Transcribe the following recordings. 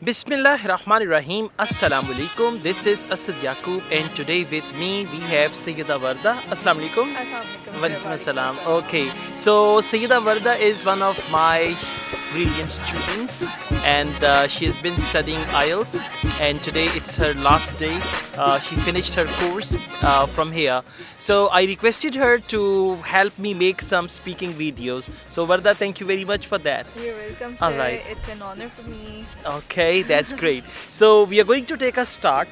Bismillah Rahman Rahim. Assalamu alaikum. This is Asad Yaqub, and today with me we have Sayyida Warda. Assalamu alaikum. Assalamualaikum, sir. Walaikum Walaikum assalam. assalam. Okay, so Sayyida Warda is one of my brilliant students, and she has been studying IELTS, and today it's her last day. She finished her course from here, so I requested her to help me make some speaking videos. So Warda, thank you very much for that. You're welcome, All sir. right. It's an honor for me. Okay, that's great. So we are going to take a start.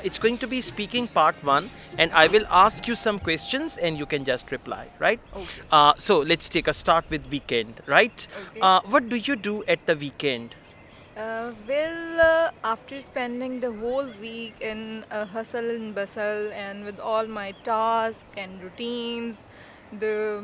It's going to be speaking part one, and I will ask you some questions, and you can just reply, right? Okay. So let's take a start with weekend, right? Okay. What do you do at the weekend? After spending the whole week in a hustle and bustle and with all my tasks and routines, the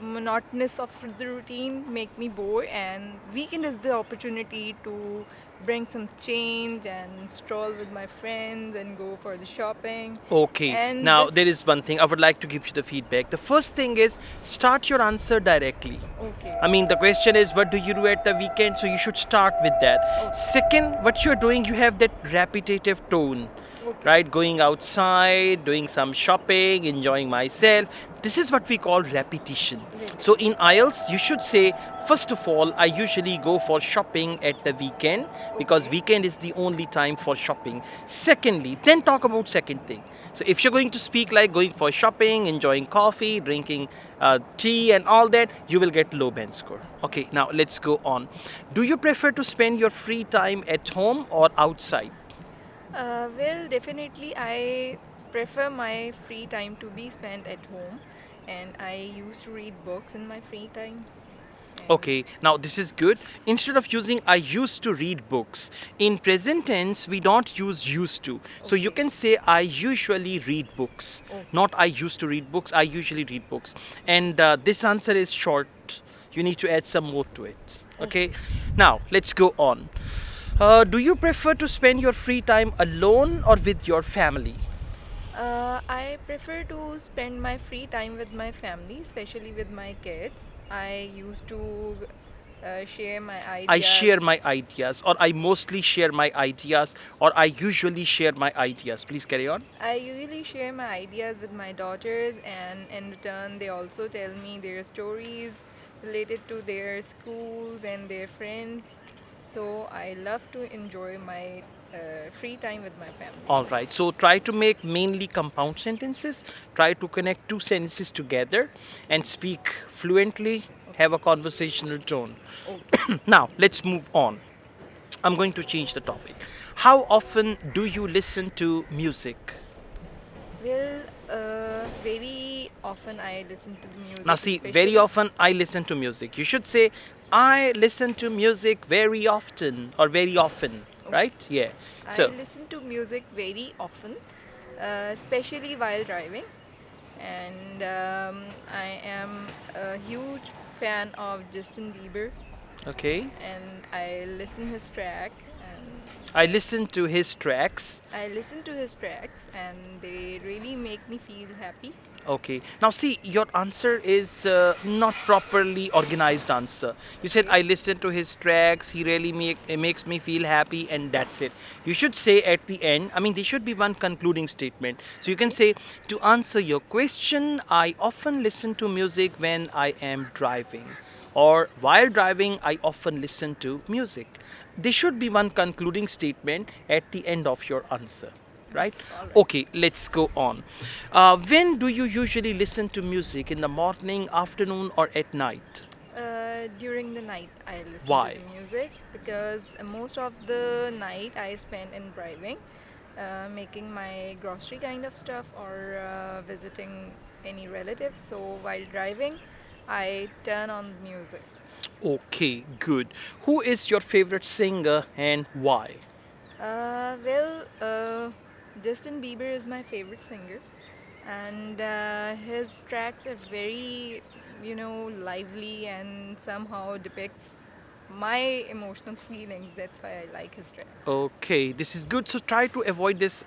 monotonous of the routine make me bored, and weekend is the opportunity to bring some change and stroll with my friends and go for the shopping. Okay, And now this, there is one thing I would like to give you the feedback. The first thing is start your answer directly. okay. I mean, the question is, what do you do at the weekend? So you should start with that. Second, what you're doing, you have that repetitive tone, Okay. right? Going outside, doing some shopping, enjoying myself. This is what we call repetition. So in IELTS, you should say, first of all, I usually go for shopping at the weekend because weekend is the only time for shopping. Secondly, then talk about second thing. So if you're going to speak like going for shopping, enjoying coffee, drinking tea and all that, you will get low band score. Okay, now let's go on. Do you prefer to spend your free time at home or outside? Definitely, I prefer my free time to be spent at home, and I used to read books in my free times. And Okay, now this is good. Instead of using I used to read books, in present tense we don't use used to. So you Okay. can say I usually read books. Okay. Not I used to read books, I usually read books. And this answer is short. You need to add some more to it. Okay, now let's go on. Do you prefer to spend your free time alone or with your family? I prefer to spend my free time with my family, especially with my kids. I used to share my I ideas. share my ideas, or I mostly share my ideas, or I usually share my ideas. Please carry on. I usually share my ideas with my daughters, and in return, they also tell me their stories related to their schools and their friends. So I love to enjoy my free time with my family. All right. So try to make mainly compound sentences. Try to connect two sentences together and speak fluently. Have a conversational tone. Okay. Now let's move on. I'm going to change the topic. How often do you listen to music? Very often I listen to the music. Now, see, very especially- often I listen to music. You should say, I listen to music very often or very often, right? Yeah. I So, listen to music very often, especially while driving. And I am a huge fan of Justin Bieber, okay. and I listen his track, and I listen to his tracks. I listen to his tracks, and they really make me feel happy. Okay. Now, see, your answer is not properly organized answer. You said, Okay. I listen to his tracks. He really makes me feel happy, and that's it. You should say at the end, I mean, there should be one concluding statement. So you can say, to answer your question, I often listen to music when I am driving. Or while driving, I often listen to music. There should be one concluding statement at the end of your answer, right? Alright. Okay, let's go on. When do you usually listen to music? In the morning, afternoon, or at night? During the night, I listen Why? to the music because most of the night I spend in driving, making my grocery kind of stuff or visiting any relative. So while driving, I turn on music. Okay, good. Who is your favorite singer and why? Uh, well, uh, Justin Bieber is my favorite singer, and his tracks are very, lively and somehow depicts my emotional feelings. That's why I like his track. Okay, this is good. So try to avoid this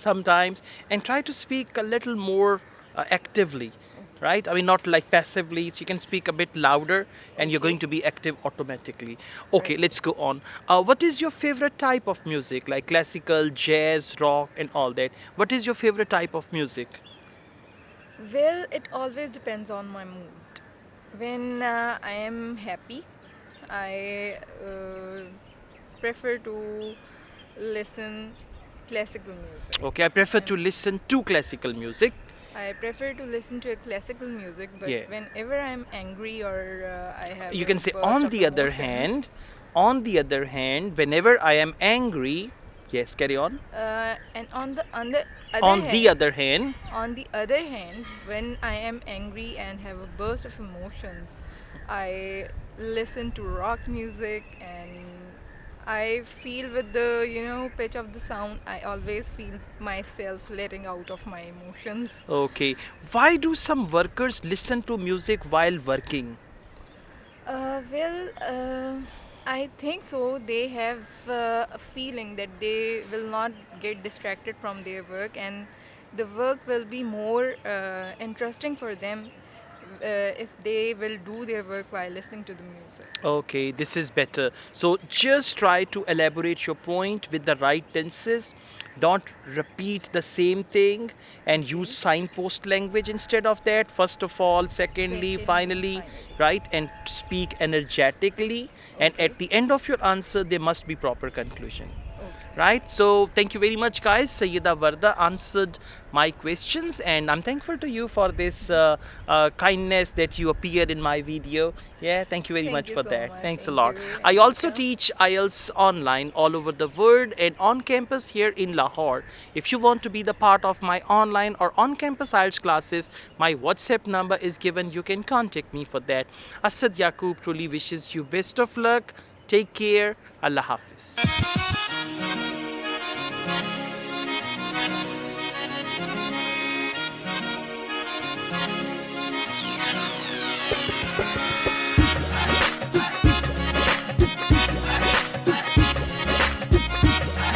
sometimes and try to speak a little more actively. right? I mean, not like passively. So you can speak a bit louder, and you're Okay. going to be active automatically. Okay, Right. let's go on. What is your favorite type of music, like classical, jazz, rock, and all that? What is your favorite type of music? Well, it always depends on my mood. When I am happy, I prefer to listen classical music. Okay, I prefer And to listen to classical music. I prefer to listen to a classical music, but Yeah. whenever I'm angry or I have You a can say, burst of emotions, on the other hand, whenever I am angry, yes, carry on. and on the other On the hand, other hand, on the other hand, when I am angry and have a burst of emotions, I listen to rock music and I feel with the pitch of the sound. I always feel myself letting out of my emotions. okay. Why do some workers listen to music while working? Well, I think so. They have a feeling that they will not get distracted from their work, and the work will be more interesting for them if they will do their work while listening to the music. Okay, this is better. So just try to elaborate your point with the right tenses. Don't repeat the same thing and use Okay. signpost language instead of that. First of all, secondly, Secondly, finally, finally. right? And speak energetically. And Okay. at the end of your answer, there must be proper conclusion. Okay. Right, so thank you very much, guys. Sayyida Varda answered my questions, and I'm thankful to you for this kindness that you appeared in my video. Yeah, thank you very Thank much you for so that. much. Thanks a Thank lot. you. I And also welcome. teach IELTS online all over the world and on campus here in Lahore. If you want to be the part of my online or on campus IELTS classes, my WhatsApp number is given. You can contact me for that. Asad Yaqub truly wishes you best of luck. Take care. Allah Hafiz.